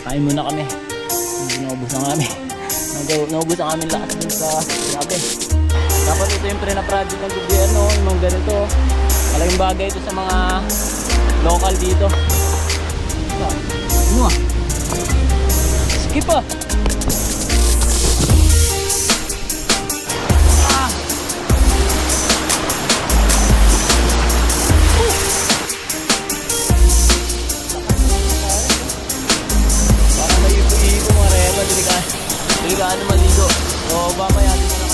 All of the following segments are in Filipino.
Kain muna kami. Naubos na kami. Naubos na kami lahat dun sa sinabi. Dapat ito yung pre-na-project ng gobyerno, yung mga ganito. Malaking bagay ito sa mga local dito. Ano ah? Skip ah! Delikado maligo. So, mamaya din na lang.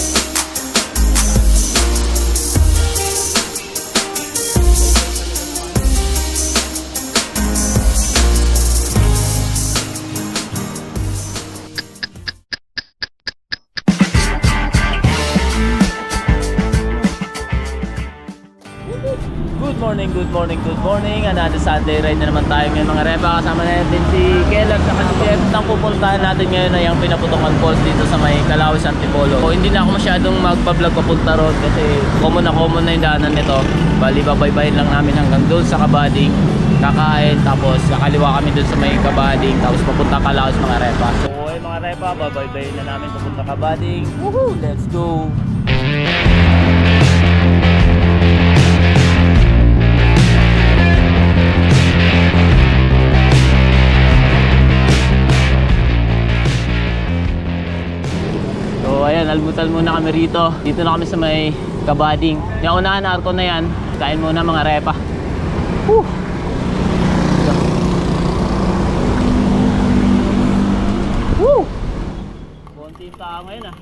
Good morning. Another Sunday ride na naman tayo ngayon mga repa. Kasama natin si Kelab sa Jeff. Ang pupuntahan natin ngayon ay ang Pinaputukan Falls dito sa may Calauis, Antipolo. So, hindi na ako masyadong magpa-vlog papunta road kasi common na yung daanan nito. Bali babaybayin lang namin hanggang doon sa Kabading. Kakain tapos kakaliwa kami doon sa may Kabading tapos papunta Calauis mga repa. So mga repa, babaybayin na namin papunta Kabading. Woohoo! Let's go! So ayan, almusal muna kami rito. Dito na kami sa may Kabading. Yung unahan, arko na yan. Kain muna mga repa. Woo! Woo! Konti yung tao ngayon ah.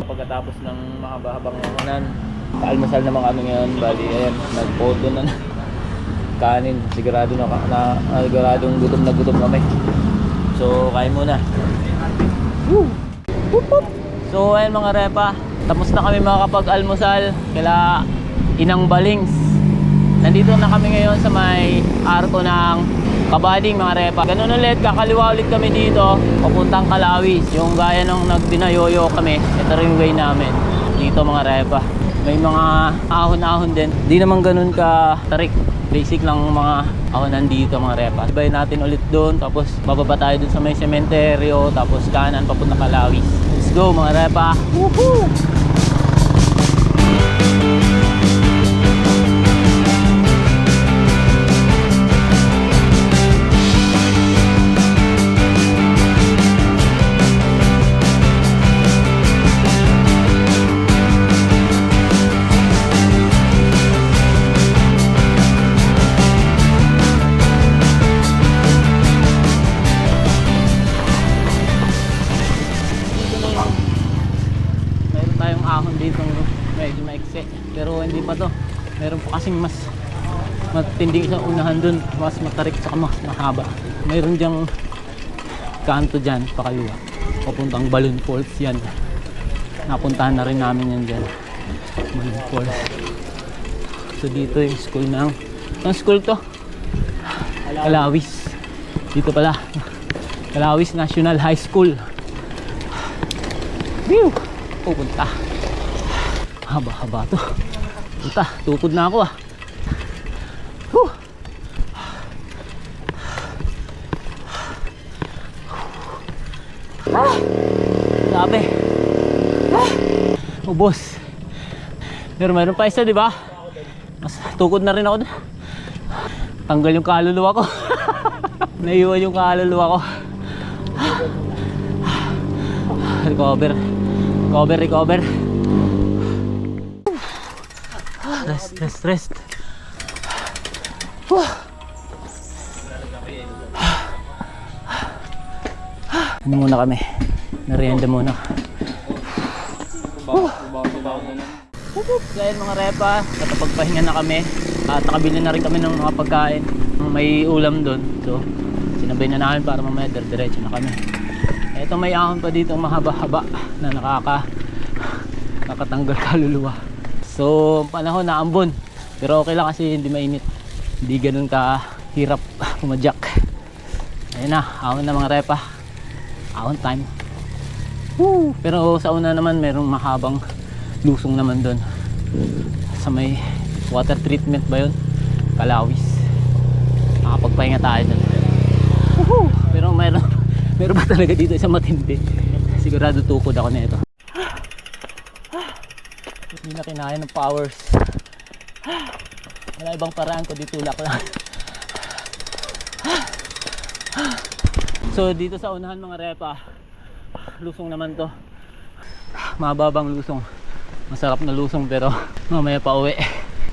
Pagkatapos ng mahaba-habang unan, almusal naman kami ngayon. Bali ayan, nagpoto na kanin. Siguradong gutom na gutom kami. So, kain muna. Woo! So, ayan mga repa. Tapos na kami makakapag-almusal kila Inang Balings. Nandito na kami ngayon sa may arko ng Kabading mga repa. Ganun ulit, kakaliwa ulit kami dito. Papuntang Calauis. Yung gaya nung nagdinayoyo kami. Ito rin yung way namin. Dito mga repa. May mga ahon-ahon din. Di naman ganun ka tarik. Basic lang mga ahonan dito mga repa. Sabay natin ulit doon. Tapos bababa tayo doon sa may sementeryo. Tapos kanan papunta Calauis. Let's go mga repa. Woohoo! Pero hindi pa to. Meron pa kasing mas matindi sa unahan dun. Mas matarik saka mas mahaba. Meron dyang kanto dyan pakaliwa. Papuntang Balloon Falls yan. Napuntahan na rin namin yan dyan. Balloon Falls. So dito yung school ng... Ang school to? Calauis. Dito pala. Calauis National High School. Whew! Pupunta. Haba-haba to. Punta, tukod na ako ah. Whew. Sabi. Ubos. Pero mayroon pa isa, di ba? Mas tukod na rin ako. Tanggal yung kaluluwa ko. Naiwan yung kaluluwa ko. Recover. Rest. Ano muna kami? Merienda muna. Dahil mga repa, katapagpahinga na kami. At nakabili na rin kami ng mga pagkain. May ulam doon. So, sinabay na namin para mamaya diretso na kami. Ito may ahon pa dito mahaba-haba na nakakatanggal kaluluwa. So, panahon na ambon. Pero okay lang kasi hindi mainit. Hindi ganun ka hirap pumadyak. Ayun na, ahon na mga repa. Ahon time. Woo! Pero sa una naman merong mahabang lusong naman doon. Sa may water treatment ba yun? Kalawis. Nakapagpahinga tayo dun. Pero meron ba talaga dito isang matindi? Sigurado tukod ako nito. Hindi na kinaya ng powers. Wala ibang paraan ko, ditulak lang. So dito sa unahan mga repa, lusong naman to. Mababang lusong, masarap na lusong, pero mamaya pa uwi.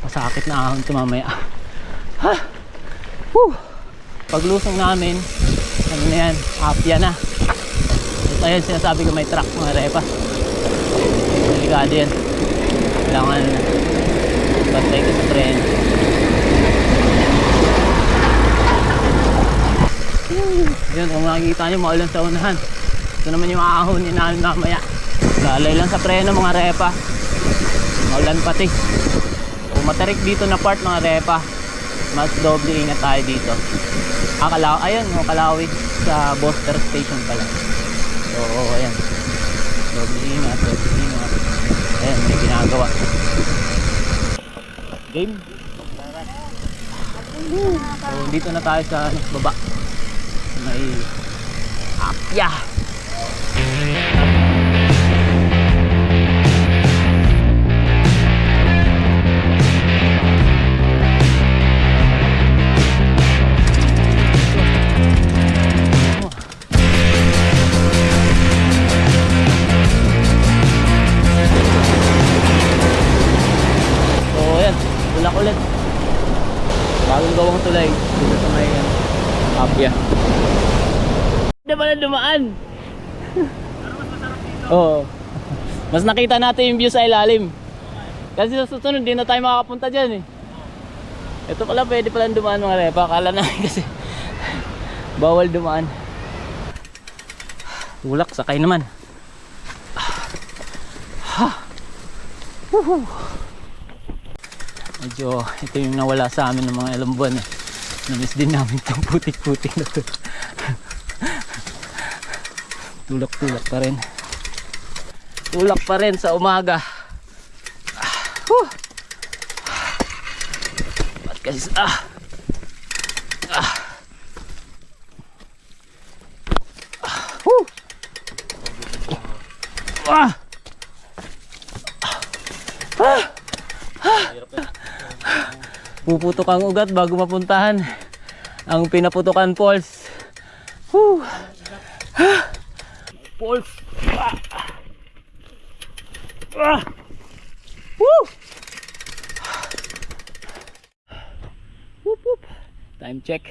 Masakit na ahon ito mamaya. Pag lusong namin, ano na yan, apya na. Ito yan, sinasabi ko may truck mga repa. Delikado yan. Kailangan bantay ko sa tren. Yun, kung makikita nyo, maulan sa unahan. Ito naman yung ahon namin mamaya. Lalay lang sa preno mga repa. Maulan pati. Kung matarik dito na part mga repa, mas doble ingat tayo dito. Ayun, Kalawi sa Buster Station pala. So, ayan. Doble ingat. Ayan, may ginagawa. Game. So, dito na tayo sa baba. May apya. Tulak ulit. Bagong gawang tulay dito sa may apya. Hindi pala dumaan. Pero mas masarap dito. Oo. Mas nakita natin yung view sa ilalim. Kasi sa susunod din na tayo makakapunta dyan eh. Ito pala pwede pala dumaan mga repa. Akala namin kasi bawal dumaan. Tulak, sakay naman. Medyo ito yung nawala sa amin ng mga ilang buwan eh. Namiss din namin itong putik-putik na to. Tulak-tulak pa rin. Tulak pa rin sa umaga. Ba't kasi puputok ang ugat bago mapuntahan ang Pinaputukan Falls. Falls. Time check,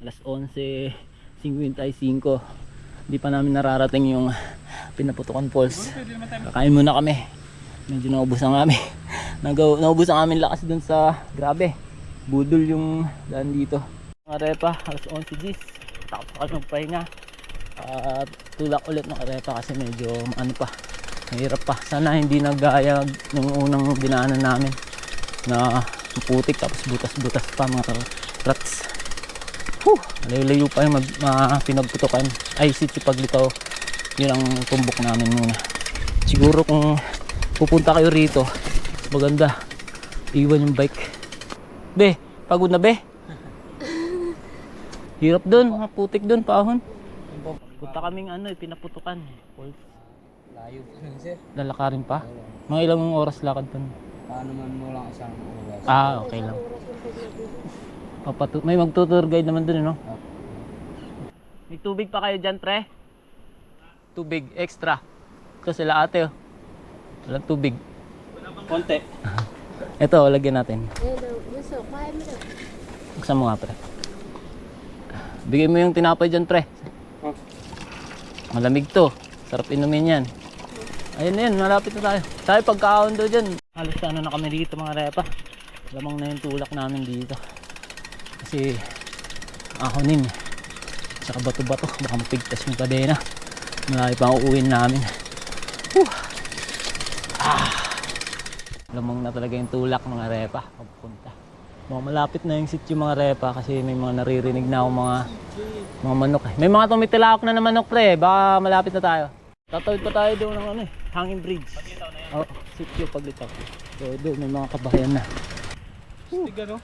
alas 11:55. Hindi pa namin nararating yung Pinaputukan Falls. Kakain muna kami. Medyo naubos ang kami. Naubos ang aming lakas dun sa grabe. Budol yung daan dito. Mga repa, alas 11:10. Tapos ako magpahinga. Tulak ulit ng repa kasi medyo ano pa, mahirap pa. Sana hindi nagaya nung unang dinaanan namin na putik tapos butas-butas pa mga rats. Layo-layo pa yung Pinagputukan. Ay, Sitio Paglitaw. Yun ang tumbok namin muna. Siguro kung pupunta kayo rito, maganda iwan yung bike. Be, pagod na be. Hirap dun, mga putik dun, pahon. Punta kaming Pinaputukan Falls. Layo pa lang sir. Lalakarin pa? Mga ilang oras lakad pa? Paano man mo lang isang oras? Okay lang. May mag-tour guide naman dun, no? May tubig pa kayo dyan, pre? Tubig, extra. Ito sila ate, oh. Walang tubig. Konti. Ito, lagyan natin. Buksan mo nga, pre. Bigay mo yung tinapay dyan, pre. Malamig to. Sarap inumin yan. Ayun na yan, malapit na tayo. Tayo pagkaon doon dyan. Halos na kami dito mga repa. Lamang na yung tulak namin dito. Kasi ahonin. Tsaka bato-bato. Baka mapigtas yung kadena. Malayo pa ang uuwin namin. Lamang na talaga yung tulak mga repa. Pagpunta. Malapit na yung sitio mga repa kasi may mga naririnig na ako mga manok eh. May mga tumitilawak na manok pre, baka malapit na tayo. Tatawid pa tayo doon ng hanging bridge. Paglitaw na yan? Oo, Sitio Paglitaw. So doon may mga kabahayan na. Astig ano?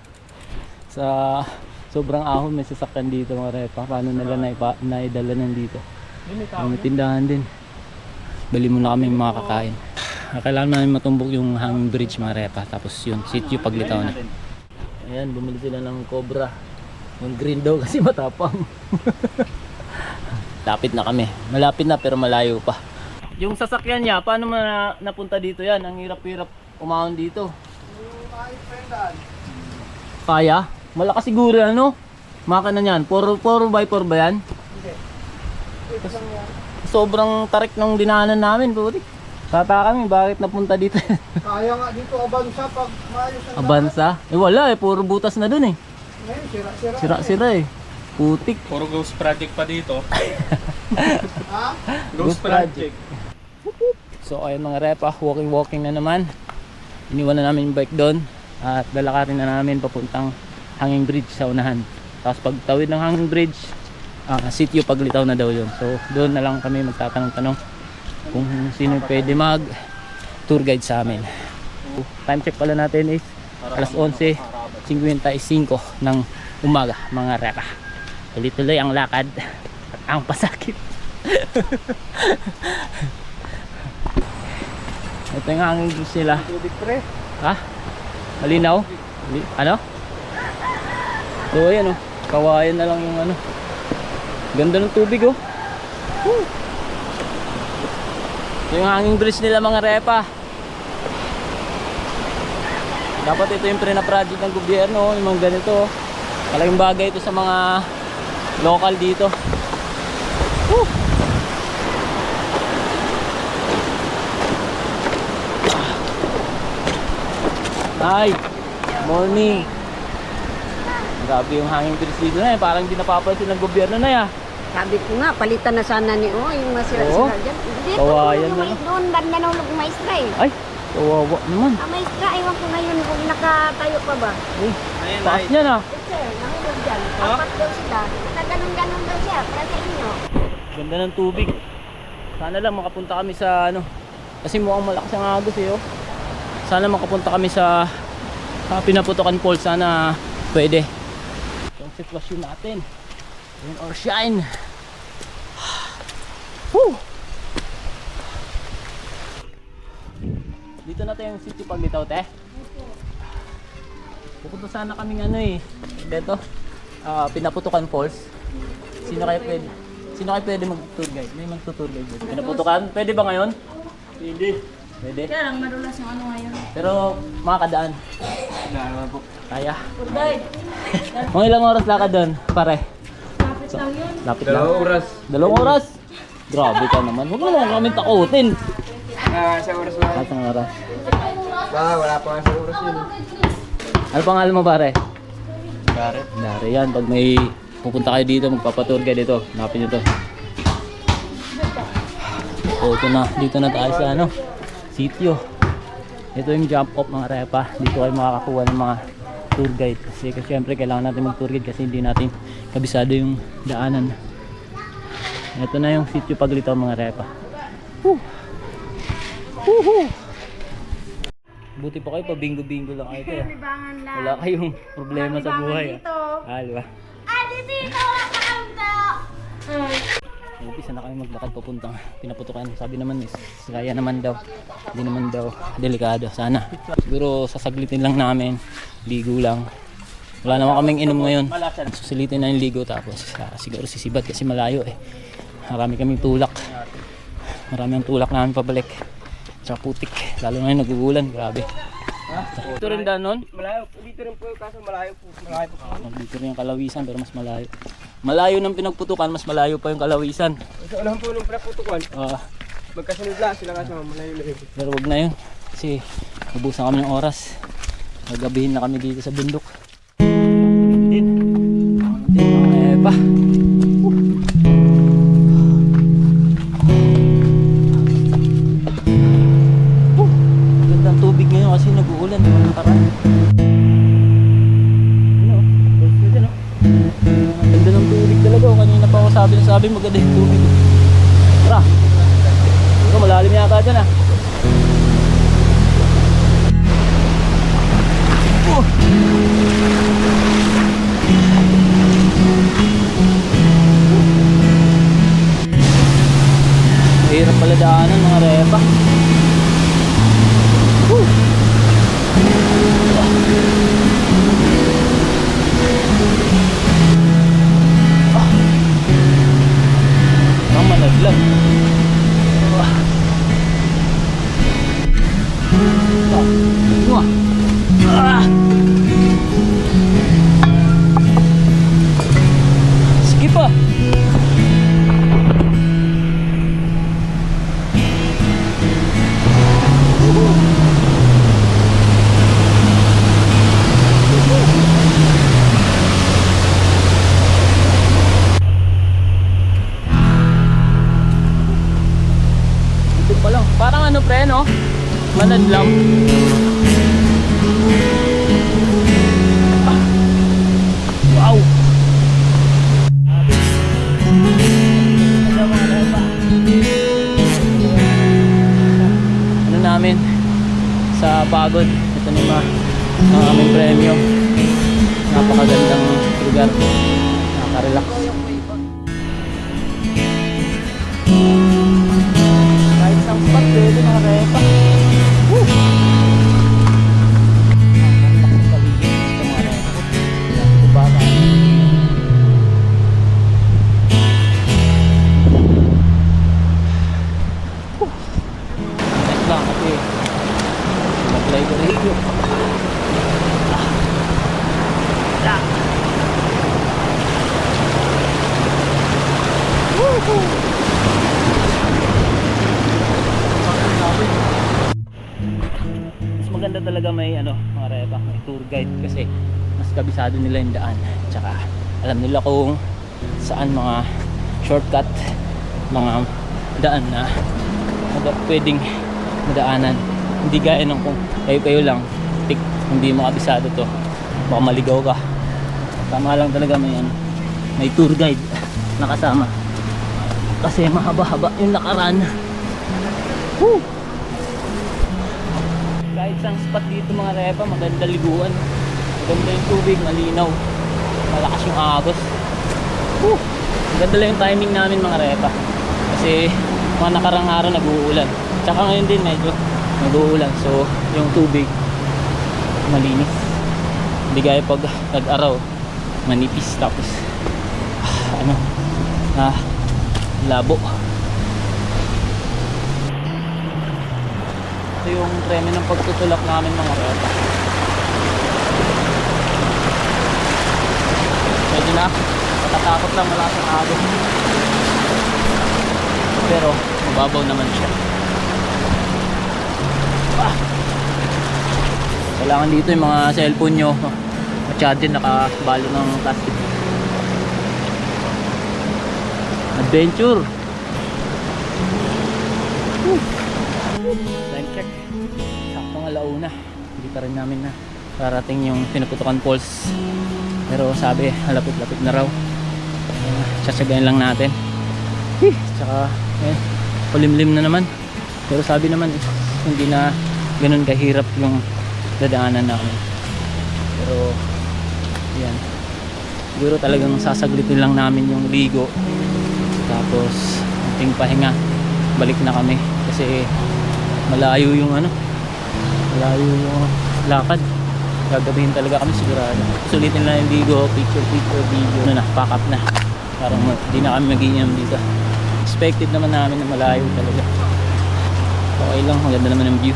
Sa sobrang ahon may sasakyan dito mga repa. Paano nila naidala nandito? May tindahan din. Bali muna kami mga kakain. Kailangan namin matumbok yung hanging bridge mga repa. Tapos yun, sitio paglitaw na. Ayan, bumili sila ng Cobra. Yung green daw kasi matapang. Lapit na kami. Malapit na pero malayo pa. Yung sasakyan niya, paano mo napunta dito yan? Ang hirap-hirap umahon dito. Kaya? Malakas siguro ano? Makina niyan. 4x4 ba yan? Hindi. Sobrang tarik ng dinaanan namin, putik. Tata kami, bakit napunta dito? Kaya nga dito, Abansa, pag maayos ang Abansa? Eh wala eh, puro butas na dun eh. ngayon, sira-sira. Sira-sira eh. Putik. Puro ghost project pa dito. Ha? Ghost project. So ayun mga repa, walking na naman. Iniwan na namin yung bike doon. At lalakarin na namin papuntang hanging bridge sa unahan. Tapos pag tawid ng hanging bridge, sitio paglitaw na daw yun. So doon na lang kami magtatanong-tanong kung sino pwede mag tour guide sa amin. Time check pala natin is alas 11:55 ng umaga mga repa. Tuloy-tuloy ang lakad at ang pasakit. Ito yung hanging bridge nila. Tubig pre. Ha? Malinaw? Ano? So ayan oh, kawayan na lang yung ano. Ganda ng tubig oh. Woo! Ito yung hanging bridge nila mga repa. Dapat ito yung pre-project ng gobyerno, yung mga ganito. Malaking bagay ito sa mga local dito. Woo! Hi! Morning! Grabe yung hanging bridge dito na eh. Parang hindi napapansin ng gobyerno na ya. Sabi ko nga, palitan na sana ni yung masira-sira dyan. Hindi, kawayan na. Doon, nanulog maestra eh. Ay! Kawawa naman. Ang maestra, ewan ko ngayon kung nakatayo pa ba. Eh, taas niya na. Eh sir, nahulog dyan. Apat daw sila. Naganon-ganon daw siya, para sa inyo. Ganda ng tubig. Sana lang makapunta kami sa ano. Kasi mukhang malakas ang agos eh oh. Sana makapunta kami sa Pinaputukan Falls. Sana pwede. Yung sitwasyon natin. Rain or shine. Woo! Dito na tayo yung city paglitaw te. Pupunta sana kaming ano eh. Dito. Pinaputukan Falls. Sino kayo pwede mag-tour guide? May mag-tour guide dito. Pinaputukan? Pwede ba ngayon? Hindi. Pwede. Kaya lang madulas yung ano ngayon. Pero makakadaan. Naman po. Kaya. Tour guide. Mga ilang oras lakad doon, pare? Lapit lang yun. Lapit lang. 2 oras. 2 oras? Grabe ka naman. Huwag mo naman kami takutin. Sa oras lang. Lahat ng oras. Wala pa nga sa oras yun. Ano pangalan mo pare? Garrett. Dari yan. Pag may pupunta kayo dito, magpapatour kayo dito. Hanapin nyo to. So ito na. Dito na tayo sa ano, sitio. Ito yung jump off mga repa. Dito kayo makakakuha ng mga tour guide. Kasi syempre kailangan natin mag tour guide kasi hindi natin kabisado yung daanan. Ito na yung sitio paglitaw mga repa. Woo! Woohoo! Buti pa kayo pa bingo-bingo lang kayo kaya. Libangan lang. Wala kayong problema sa buhay. Dito. Di ba? Dito, wala ka kaunta. Umpisa na kami maglakad papuntang Pinaputukan. Sabi naman is kaya naman daw. Hindi naman daw delikado. Sana. Siguro sasaglitin lang namin. Ligo lang. Wala naman kaming inom ngayon. Susilitin na yung ligo tapos siguro sisibat kasi malayo eh. Marami kaming tulak. Marami ang tulak namin pabalik. Tsaka putik. Lalo na yung nagugulan. Grabe. Ito rin daan nun? Malayo. Dito rin po yung kaso malayo po. Malayo po. Dito rin yung Kalawisan pero mas malayo. Malayo ng Pinagputukan, mas malayo pa yung Kalawisan. Sa unahan po nung pinaputukan, Ah, magkasunod lang sila kasi malayo-layo. pero wag na yun. Kasi ubusan kami ng oras. Magabihin na kami dito sa bundok. Din. Eba. Gandang tubig ngayon kasi nag-uulan. Walang parang. Ano? Ganda ng tubig talaga. Kanina pa ako sabi maganda yung tubig. Tara. Ito malalim yata dyan ah. Sige pa. Ito pa lang. Parang ano pre, no? Manadlam. Wow! Ano namin sa pagod. Ito na yung mga aming premyo. Napakagandang lugar. Nakaka-relax. Kahit isang spot pwede nakarepa. Woo! Mas maganda talaga may ano, mga repa, may tour guide kasi mas kabisado nila yung daan. Tsaka alam nila kung saan mga shortcut, mga daan na pwedeng madaanan. Hindi gaya ng kung kayo lang, tik, hindi mo kabisado to, baka maligaw ka. Tama lang talaga may ano, may tour guide na kasama. Kasi mahaba-haba yung nakaraan. Woo! Kahit isang spot dito mga repa, maganda liguan. Maganda yung tubig, malinaw. Malakas yung agos. Woo! Maganda lang yung timing namin mga repa. Kasi mga nakarang araw nag-uulan. Tsaka ngayon din medyo nag-uulan. So yung tubig malinis. Hindi gaya pag nag-araw, manipis tapos labo. Ito yung treme ng pagtutulak namin mga repa. Medyo na matatakot lang, wala sa agos. Pero mababaw naman siya. Kailangan dito yung mga cellphone nyo ma-charge, nakabalo ng plastic. Adventure. Time check, saktong alauna. Hindi pa rin namin na parating yung Pinuputukan Falls, pero sabi lapit-lapit na raw. Satsagayin lang natin. Tsaka kulimlim na naman, pero sabi naman hindi na ganun kahirap yung dadaanan namin. Pero yan, siguro talagang sasaglitin lang namin yung ligo, tapos konting pahinga, balik na kami kasi malayo yung malayo yung lakad. Gagabihin talaga kami sigurado. Sulitin lang yung ligo, picture video na, pack up na, parang hindi na kami mag-iinom dito. Expected naman namin na malayo talaga. Okay lang, maganda naman ang view.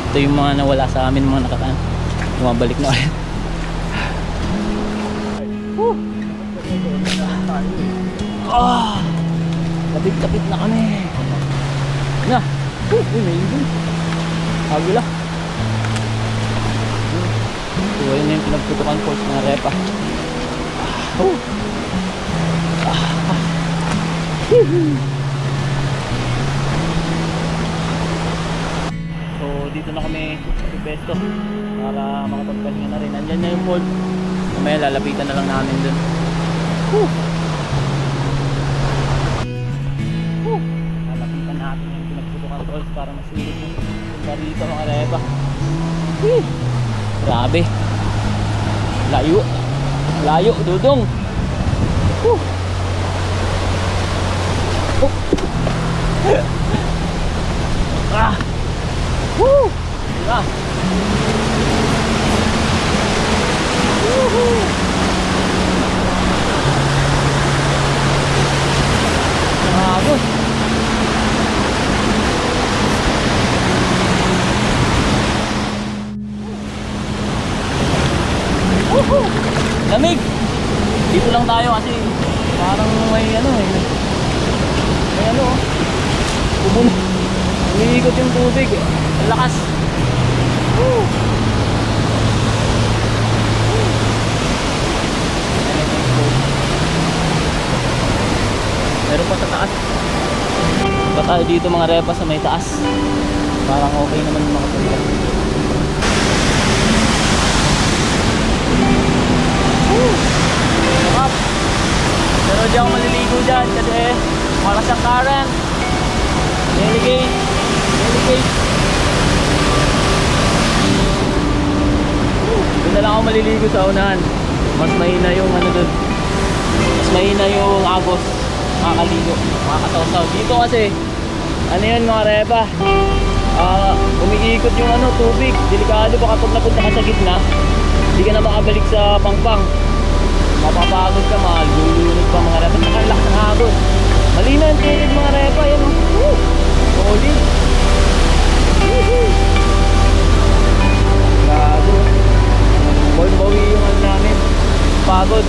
Ito yung mga nawala sa amin, mga nakataan, bumabalik na ulit. Lapit-lapit na kami na. Amazing. Agila. So yun yung Pinagputukan Falls ng repa. So dito na kami besto para makapagpahinga na rin. Andyan na yung falls, mamaya lalapitan na lang namin dun. Lalapitan natin yung Pinagputukan Falls para masulit yung punta rito mga repa. Grabe, layo, layo dudong. Ah. Agos. lang tayo kasi parang may ano eh. May ano oh. Ubun. Umiikot yung tubig. Ang lakas. Woo! Meron pa sa taas. Pa tayo dito mga repa sa may taas. Parang okay naman yung mga pagka. Sarap. Pero di ako maliligo dyan kasi malas ang current. Delicate. Delicate. Doon na lang ako maliligo sa unahan. Mas mahina yung ano dun. Mas mahina yung agos. Makakaligo. Makakasawsaw. Dito kasi ano yun mga repa, umiikot yung ano, tubig. Delikado ba kapag napunta ka sa gitna, hindi ka na makabalik sa pangpang. Mapapagod ka, malulunod pa mga repa. Nakalak ng agos. Malina yung tubig mga repa. Yan o. Solid. Grabe. Bawi yung ano namin. Pagod.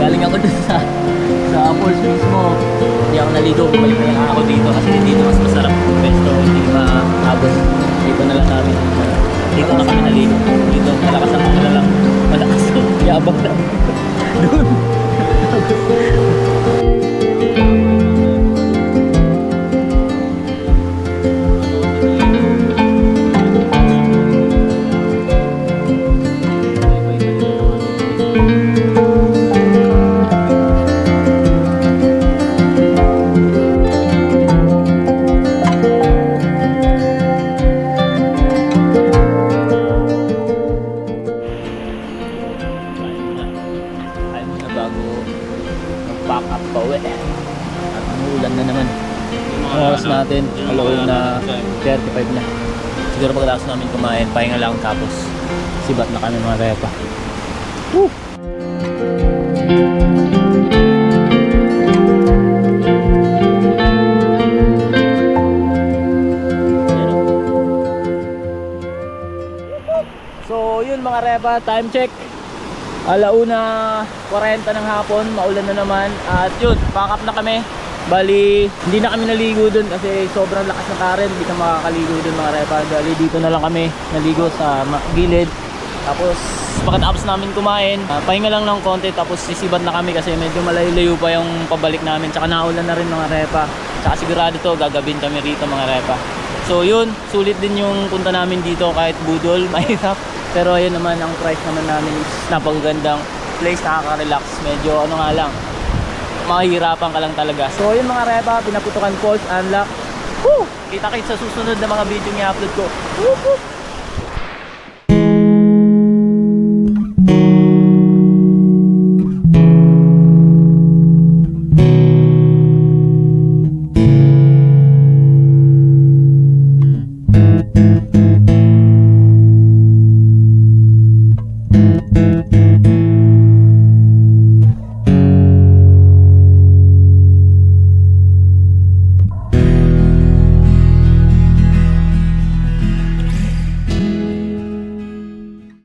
Galing ako dun sa falls mismo. Hindi ako naligo, bumalik na lang ako dito kasi dito mas masarap pesto, hindi maabos. Dito na lang namin. Dito na kami naligo. Dito, malakas ang mga lang. Malakas ang yabang na. Doon. Pack up pa uwi at umuulan na naman. Ang oras natin alaw na 35 na. Siguro pagkatapos namin kumain, pahinga lang tapos sibat na kami mga repa. Woo! So yun mga repa, time check. 1:40 ng hapon, maulan na naman. At yun, pack up na kami. Bali, hindi na kami naligo dun kasi sobrang lakas ng current. Hindi ka makakaligo dun mga repa. Bali, dito na lang kami naligo sa gilid. Tapos, pagkatapos namin kumain, pahinga lang ng konti. Tapos sisibat na kami kasi medyo malayo-layo pa yung pabalik namin. Tsaka naulan na rin mga repa. Tsaka sigurado to, gagabin kami rito mga repa. So yun, sulit din yung punta namin dito kahit budol, mahirap. Pero ayun naman, ang price naman namin is napakagandang place, nakaka-relax. Medyo ano nga lang, mahihirapan ka lang talaga. So yun mga repa, Pinaputukan Falls, unlock. Woo! Kita-kits sa susunod na mga video i-upload ko. Woo!